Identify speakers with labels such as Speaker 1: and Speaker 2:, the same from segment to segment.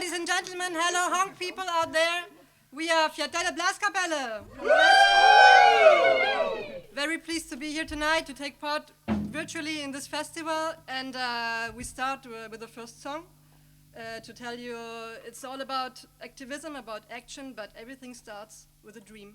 Speaker 1: ladies and gentlemen. Hello, Honk people out there. We are Fiatelle Blaskapelle. Very pleased to be here tonight to take part virtually in this festival. And we start with the first song to tell you it's all about activism, about action, but everything starts with a dream.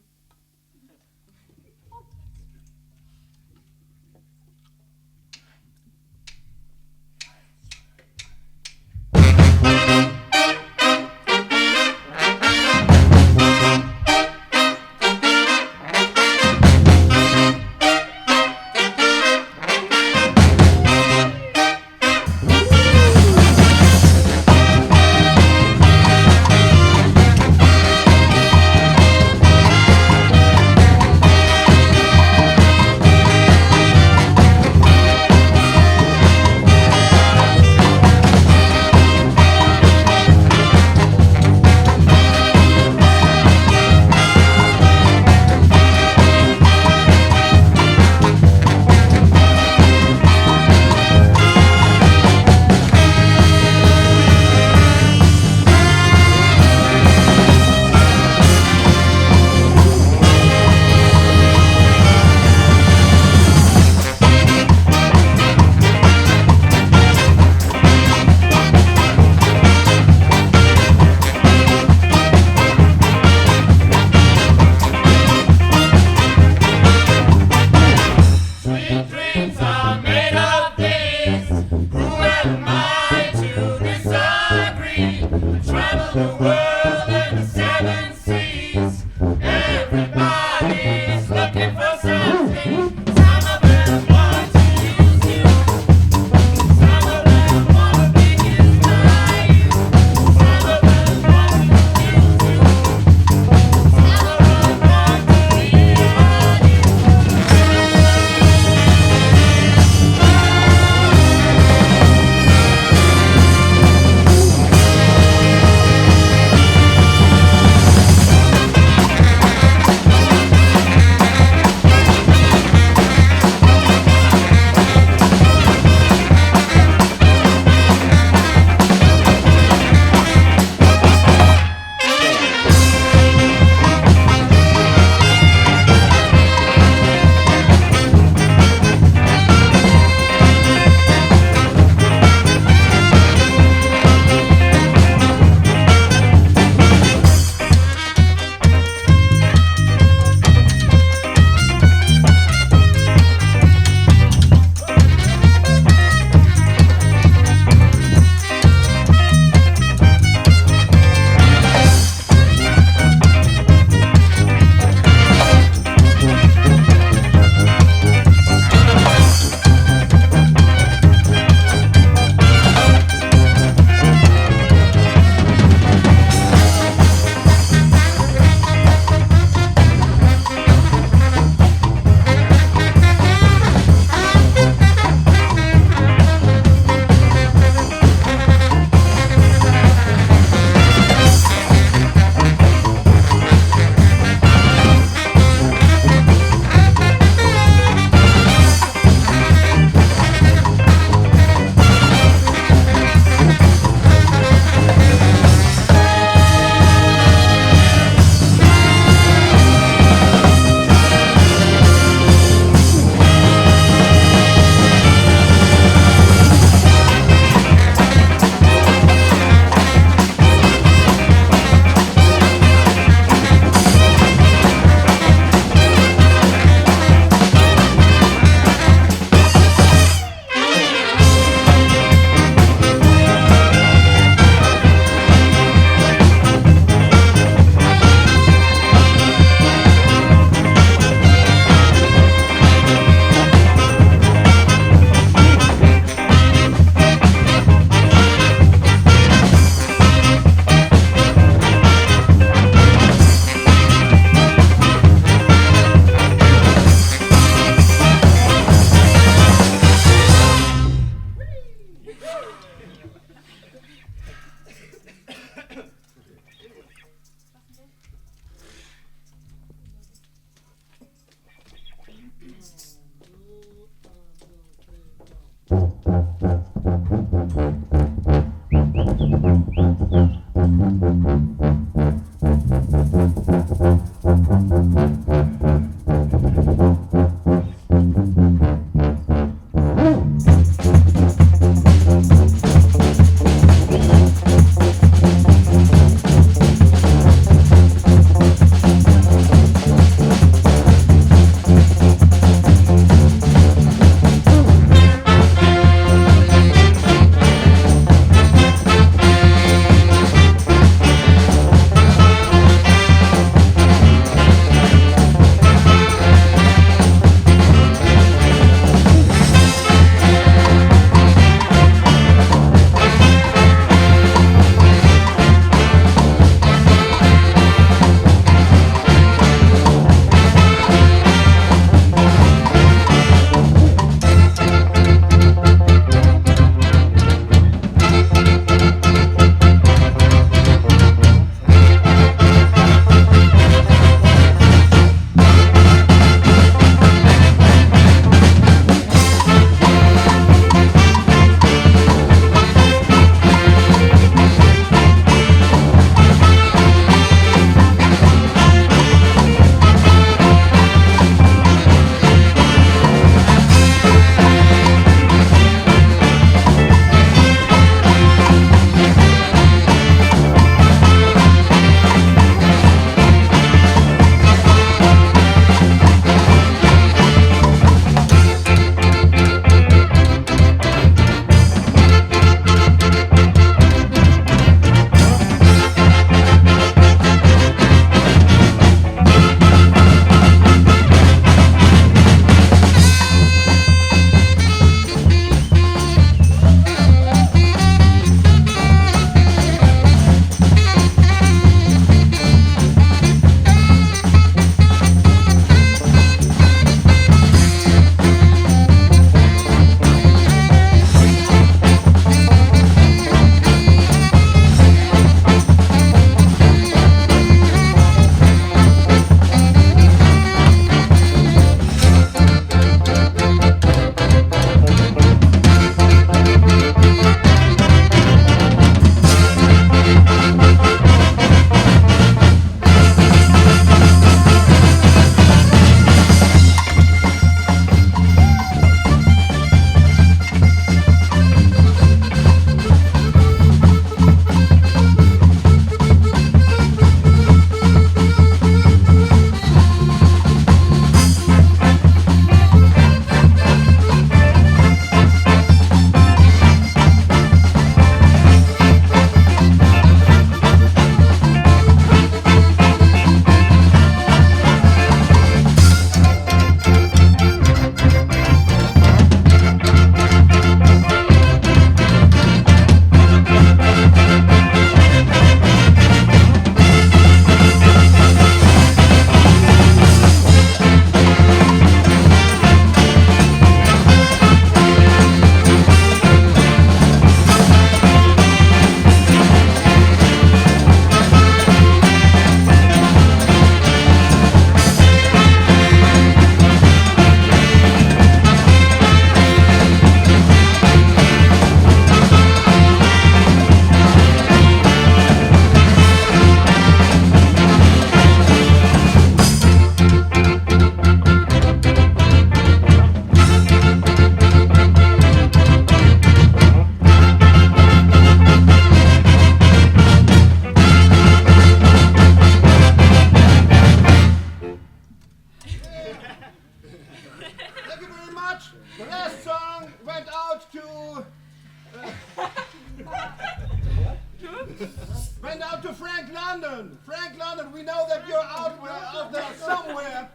Speaker 2: Went out to Frank London. Frank London, we know that you're out there somewhere.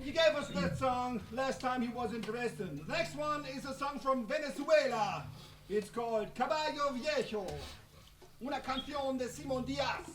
Speaker 2: He gave us that song last time he was in Dresden. The next one is a song from Venezuela. It's called Caballo Viejo, una canción de Simón Díaz.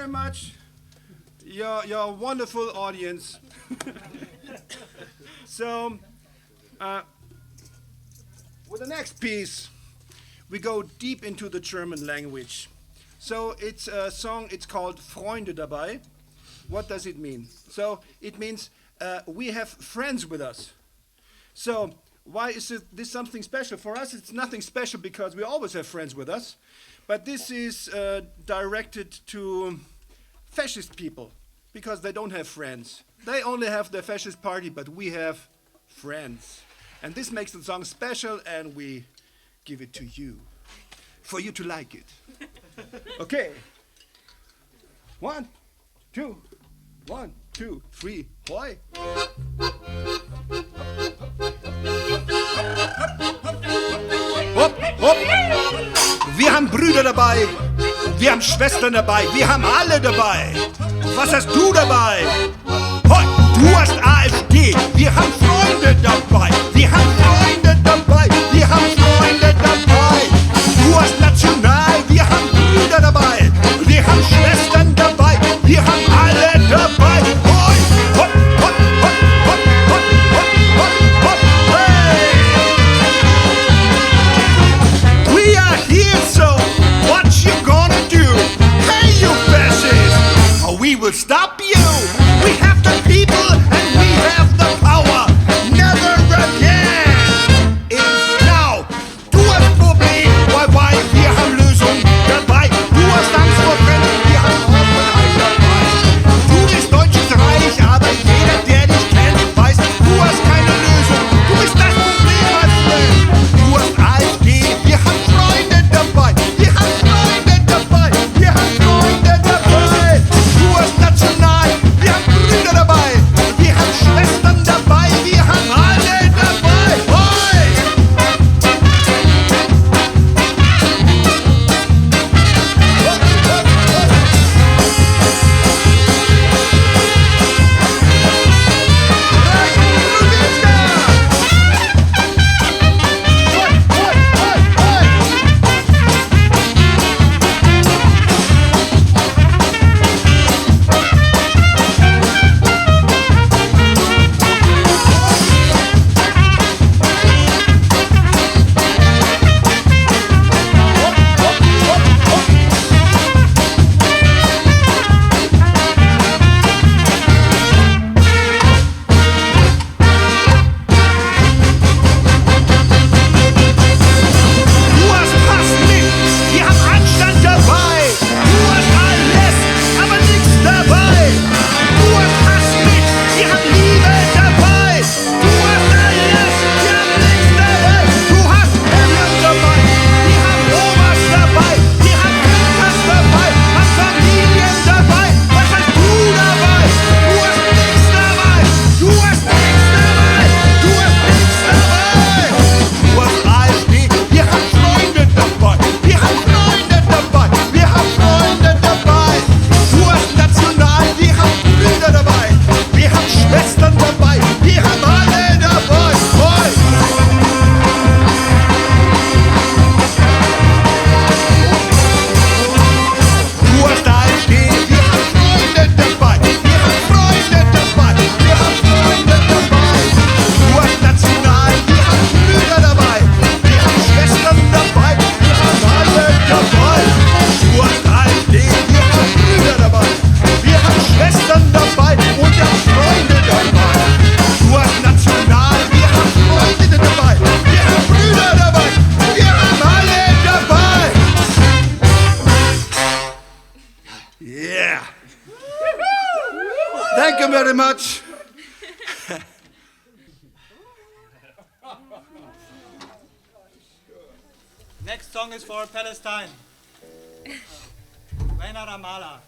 Speaker 2: very much. You're a wonderful audience. So, with the next piece, we go deep into the German language. So it's a song, it's called Freunde dabei. What does it mean? So it means we have friends with us. So why is this something special? For us, it's nothing special because we always have friends with us. But this is directed to fascist people because they don't have friends. They only have their fascist party, but we have friends. And this makes the song special, and we give it to you, for you to like it. Okay. 1, 2, 1, 2, 3, hoi. Hopp, hopp. Wir haben Brüder dabei, wir haben Schwestern dabei, wir haben alle dabei. Was hast du dabei? Hoi, du hast AfD, wir haben Freunde dabei, wir haben Freunde dabei, wir haben Freunde dabei. Du hast National, wir haben Brüder dabei, wir haben Schwestern dabei, wir haben alle dabei. Hoi, hopp, hopp, hopp, hopp, hopp, hopp, hopp, hopp, hey! We are here, so what you gonna do? Hey, you fascists! Oh, we will stop you! We have the people and we have the power! Never again! It's now! Du hast Problem, why, wir haben Lösung dabei! Du hast Angst vor Brennen, wir haben Offenheit dabei! Du bist Deutsches Reich, aber jeder, der dich kennt, weiß, du hast keine Lösung! Du bist das Problem, mein Freund! Du hast AfD, wir haben Freunde dabei! Wir haben Freunde dabei! Wir haben Freunde dabei! Du hast National, wir haben Brüder dabei! Wir haben Schwestern dabei! Wir haben alle dabei! Hoi! Du hast Pass mit, wir haben Anstand dabei. Du hast alles, aber nichts dabei. Du hast Hass mit, wir haben Liebe dabei. Du hast alles, wir haben nichts dabei. Du hast Himmel dabei, wir haben Omas dabei. Wir haben Kitas dabei, haben Familien dabei. Was hast du dabei? Du hast nichts dabei. Du hast nichts dabei. Du hast nichts dabei. Du hast AfD, wir haben Freunde dabei. Wir haben Freunde dabei. Wir haben Freunde dabei. Du hast National, wir haben Brüder dabei. Wir haben Schwestern dabei. Wir haben alle dabei. Hoi! Du hast AfD, wir haben Freunde dabei. Wir haben Freunde dabei. Wir haben Freunde dabei. Du hast National, wir haben Brüder dabei. Wir haben Schwestern dabei. Wir haben alle dabei. Du hast AfD, wir haben Brüder dabei. Wir haben Schwestern dabei und wir haben Freunde dabei. Du hast National, wir haben Freunde dabei. Wir haben Brüder dabei. Wir haben alle dabei. Yeah. Thank you very much.
Speaker 3: Next song is for Palestine. Reina Ramallah.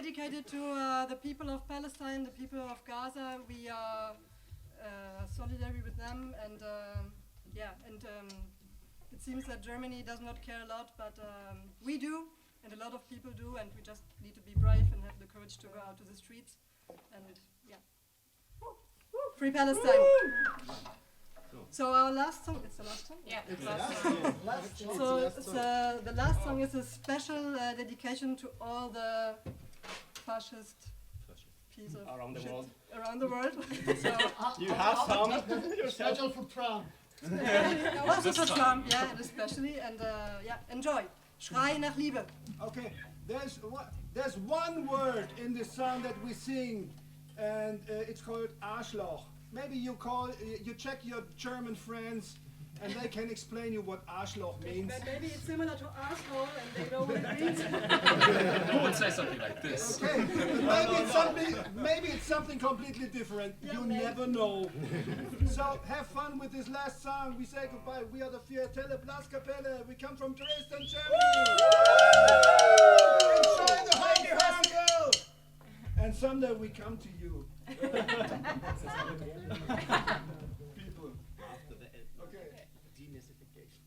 Speaker 1: dedicated to the people of Palestine, the people of Gaza. We are solidary with them, and it seems that Germany does not care a lot, but we do, and a lot of people do, and we just need to be brave and have the courage to go out to the streets. And yeah, free Palestine. So our last song, it's the last song?
Speaker 4: Yeah.
Speaker 1: So the last song is a special dedication to all the fascist piece of
Speaker 5: Around the
Speaker 1: shit
Speaker 5: world.
Speaker 1: around the world. So
Speaker 5: You have some.
Speaker 2: Special for Trump.
Speaker 1: also for Trump, yeah, and especially, and enjoy. Schrei nach Liebe.
Speaker 2: Okay, there's one word in the song that we sing, and it's called Arschloch. Maybe you check your German friends, and they can explain you what Arschloch means.
Speaker 1: Maybe it's similar to asshole, and they know what it means.
Speaker 6: Who would say something like this?
Speaker 2: Okay, maybe it's something completely different. You never know. So have fun with this last song. We say goodbye. We are the Fiatelle Blaskapelle. We come from Dresden, Germany. Enjoy the Honk Festival. And someday we come to you. People.
Speaker 5: After the
Speaker 2: Okay.
Speaker 5: demystification.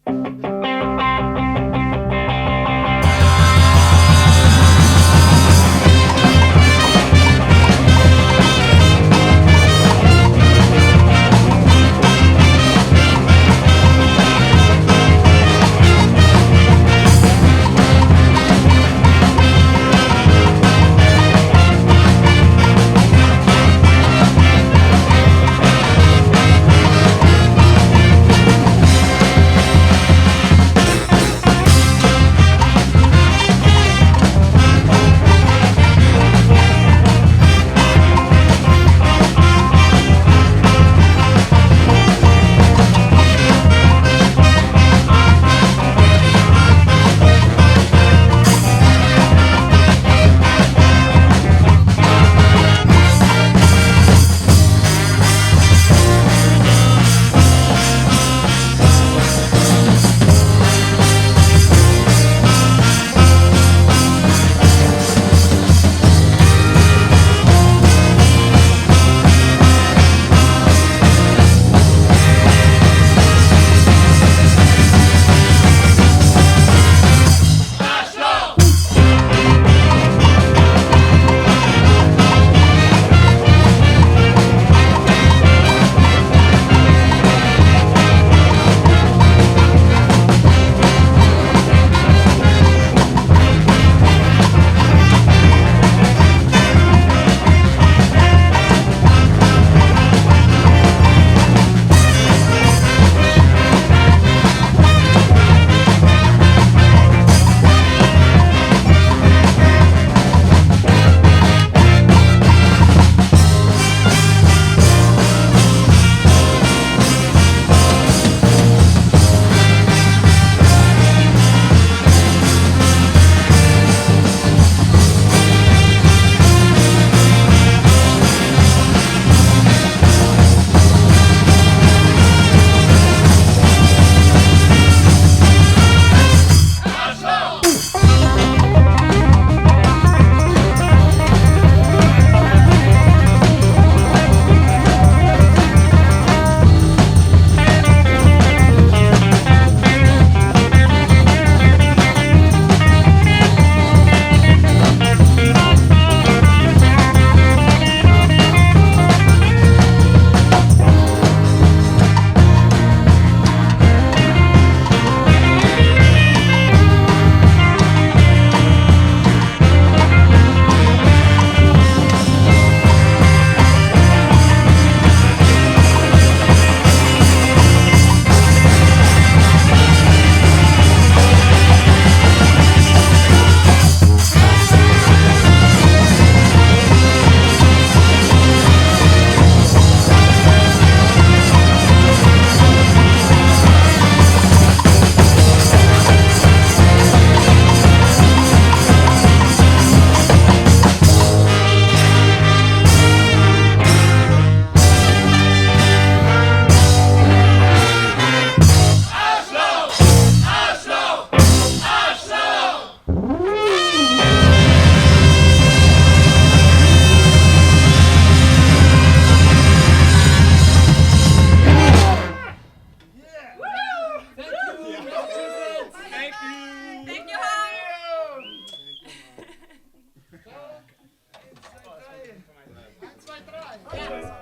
Speaker 2: Yes.